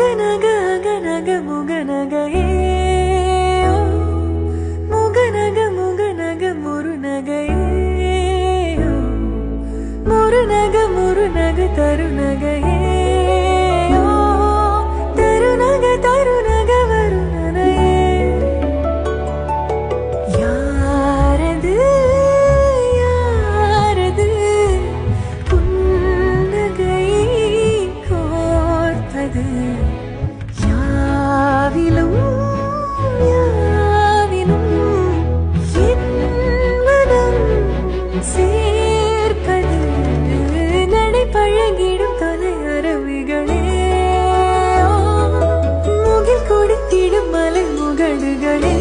அகநக அகநக முகநகையே முகநக முகநக முருநகையே முருநக முருநக தருநகையே தருநக தருநக வருணனையே யாரது யாரது புன்னகை கோர்த்தது யாவிலும் யாவிலும் என் மனம் சேர்ப்பது நடை பழகிடும் தொலை அரவிகளே முகில் கொடுத்திடும் மலை முகடுகளே